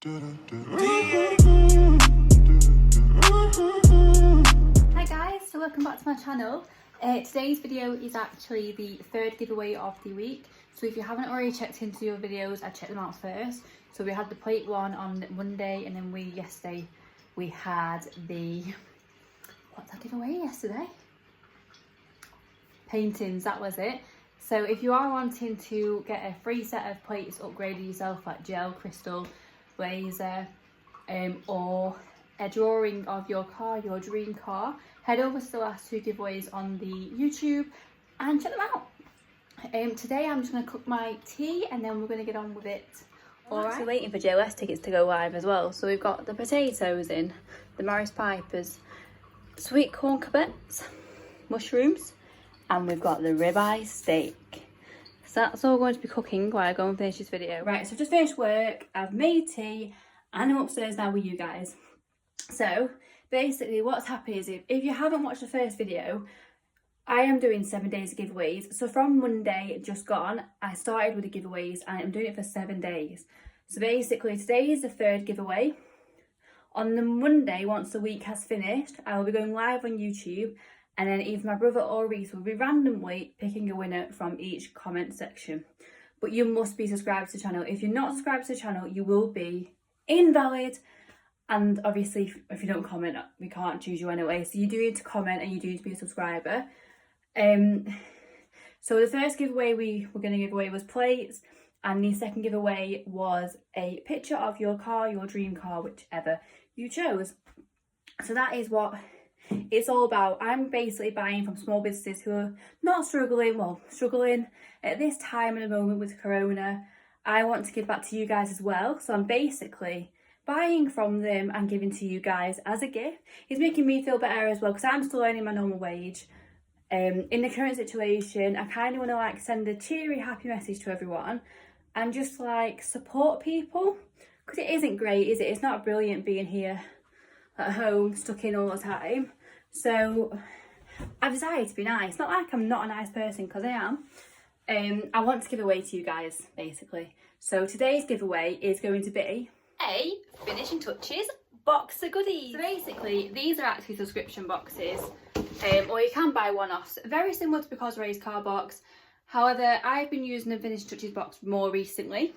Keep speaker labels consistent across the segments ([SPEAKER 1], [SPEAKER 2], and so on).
[SPEAKER 1] Hi guys, so welcome back to my channel. Today's video is actually the third giveaway of the week. So if you haven't already checked into your videos, I checked them out first. So we had the plate one on Monday, and then yesterday we had the, what's that giveaway yesterday? Paintings, that was it. So if you are wanting to get a free set of plates upgraded yourself, like gel, crystal, laser, or a drawing of your car, your dream car, head over to the last two giveaways on the YouTube and check them out. Today I'm just going to cook my tea and then we're going to get on with it. Alright. So waiting for JOS tickets to go live as well. So we've got the potatoes in, the Morris Pipers, sweet corn corbets, mushrooms, and we've got the ribeye steak. So that's all going to be cooking while I go and finish this video. Right, so I've just finished work, I've made tea, and I'm upstairs now with you guys. So basically what's happened is, if you haven't watched the first video, I am doing 7 days of giveaways. So from Monday just gone, I started with the giveaways and I'm doing it for 7 days. So basically today is the third giveaway. On the Monday, once the week has finished, I will be going live on YouTube, and then either my brother or Reese will be randomly picking a winner from each comment section. But you must be subscribed to the channel. If you're not subscribed to the channel, you will be invalid. And obviously, if you don't comment, we can't choose you anyway. So you do need to comment and you do need to be a subscriber. So the first giveaway we were going to give away was plates. And the second giveaway was a picture of your car, your dream car, whichever you chose. So that is what it's all about. I'm basically buying from small businesses who are not struggling at this time and the moment with Corona. I want to give back to you guys as well. So I'm basically buying from them and giving to you guys as a gift. It's making me feel better as well, because I'm still earning my normal wage. In the current situation, I kind of want to send a cheery, happy message to everyone and just support people, because it isn't great, is it? It's not brilliant being here at home, stuck in all the time. So I've decided to be nice. Not like I'm not a nice person, because I am. I want to give away to you guys, basically. So today's giveaway is going to be a Finishing Touches box of goodies. So basically, these are actually subscription boxes, or you can buy one-offs. Very similar to Because Raised Car Box. However, I've been using the Finishing Touches box more recently.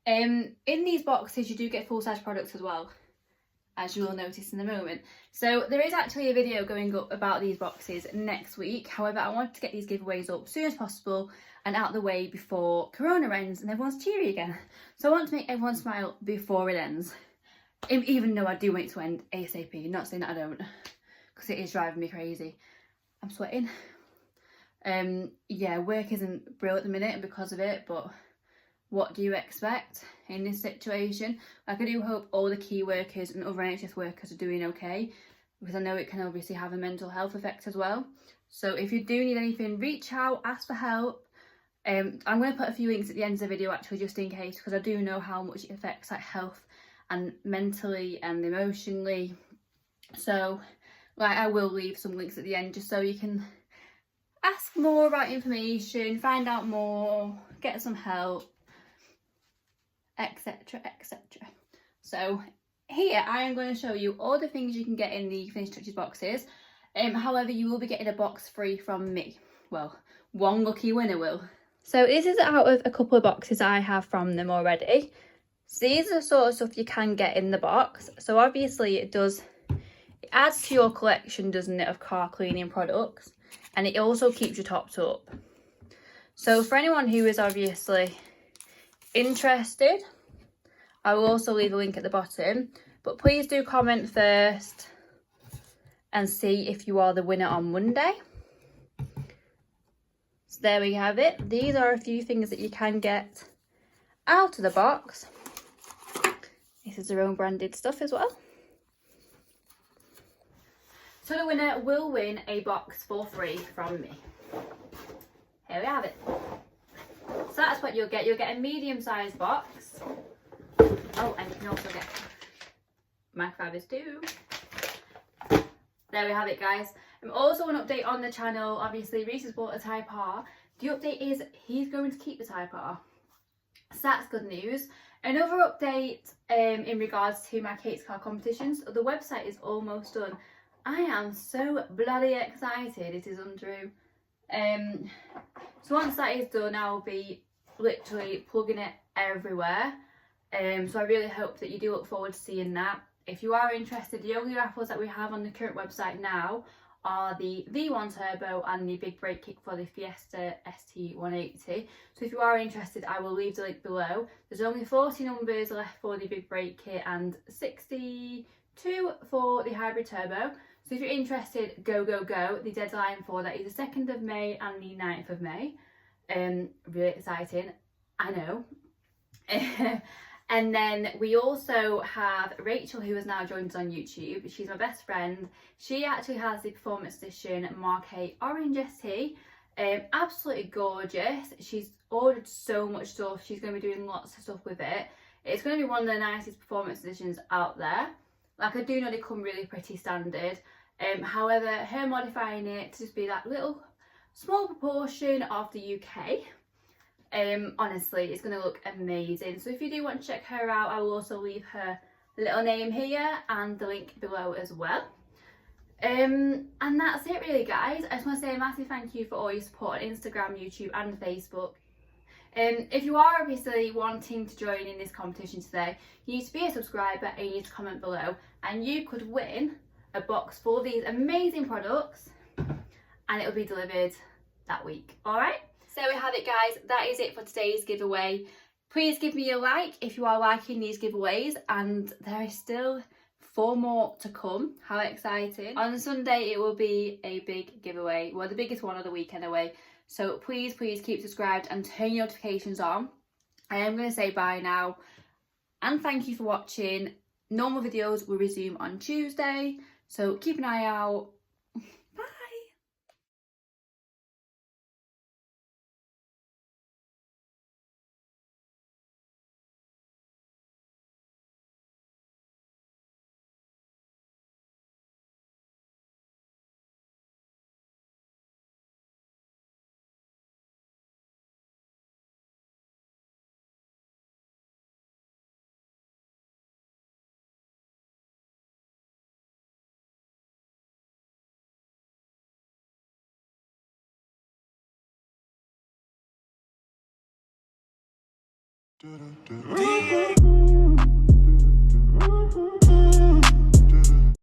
[SPEAKER 1] In these boxes, you do get full-size products as well, as you will notice in a moment. So there is actually a video going up about these boxes next week. However, I want to get these giveaways up as soon as possible and out of the way before Corona ends and everyone's cheery again. So I want to make everyone smile before it ends. Even though I do want it to end ASAP. Not saying that I don't, because it is driving me crazy. I'm sweating. Yeah, work isn't brilliant at the minute because of it, but what do you expect in this situation? I do hope all the key workers and other NHS workers are doing okay, because I know it can obviously have a mental health effect as well. So if you do need anything, reach out, ask for help. I'm going to put a few links at the end of the video actually, just in case, because I do know how much it affects health and mentally and emotionally. So I will leave some links at the end just so you can ask more about information, find out more, get some help, etc, etc. So here I am going to show you all the things you can get in the Finishing Touches boxes. However, you will be getting a box free from me. Well, one lucky winner will. So this is out of a couple of boxes I have from them already. So these are the sort of stuff you can get in the box. So obviously it adds to your collection, doesn't it, of car cleaning products, and it also keeps you topped up. So for anyone who is obviously interested, I will also leave a link at the bottom, but please do comment first and see if you are the winner on Monday. So there we have it. These are a few things that you can get out of the box. This is their own branded stuff as well. So the winner will win a box for free from me. Here we have it. So that's what you'll get. You'll get a medium-sized box. Oh, and you can also get microfibers too. There we have it, guys. Also an update on the channel. Obviously, Reese has bought a Type R. The update is he's going to keep the Type R. So that's good news. Another update in regards to my Kate's Car competitions, the website is almost done. I am so bloody excited, it is untrue. So once that is done, I'll be literally plugging it everywhere. So I really hope that you do look forward to seeing that. If you are interested, the only raffles that we have on the current website now are the V1 Turbo and the big brake kit for the Fiesta ST180. So if you are interested, I will leave the link below. There's only 40 numbers left for the big brake kit and 62 for the hybrid turbo. So if you're interested, go, go, go. The deadline for that is the 2nd of May and the 9th of May. Really exciting, I know. And then we also have Rachel, who has now joined us on YouTube. She's my best friend. She actually has the Performance Edition Mark 8 Orange ST. Absolutely gorgeous. She's ordered so much stuff. She's going to be doing lots of stuff with it. It's going to be one of the nicest Performance Editions out there. Like, I do know they come really pretty standard. However, her modifying it to just be that little small proportion of the UK, honestly, it's going to look amazing. So if you do want to check her out, I will also leave her little name here and the link below as well. And that's it really, guys. I just want to say a massive thank you for all your support on Instagram, YouTube and Facebook. If you are obviously wanting to join in this competition today, you need to be a subscriber and you need to comment below, and you could win a box full of these amazing products and it will be delivered that week. Alright, so we have it, guys. That is it for today's giveaway. Please give me a like if you are liking these giveaways, and there is still 4 more to come. How exciting. On Sunday it will be a big giveaway, well, the biggest one of the week anyway. So please keep subscribed and turn your notifications on. I am going to say bye now and thank you for watching. Normal videos will resume on Tuesday, so keep an eye out.
[SPEAKER 2] Do do do.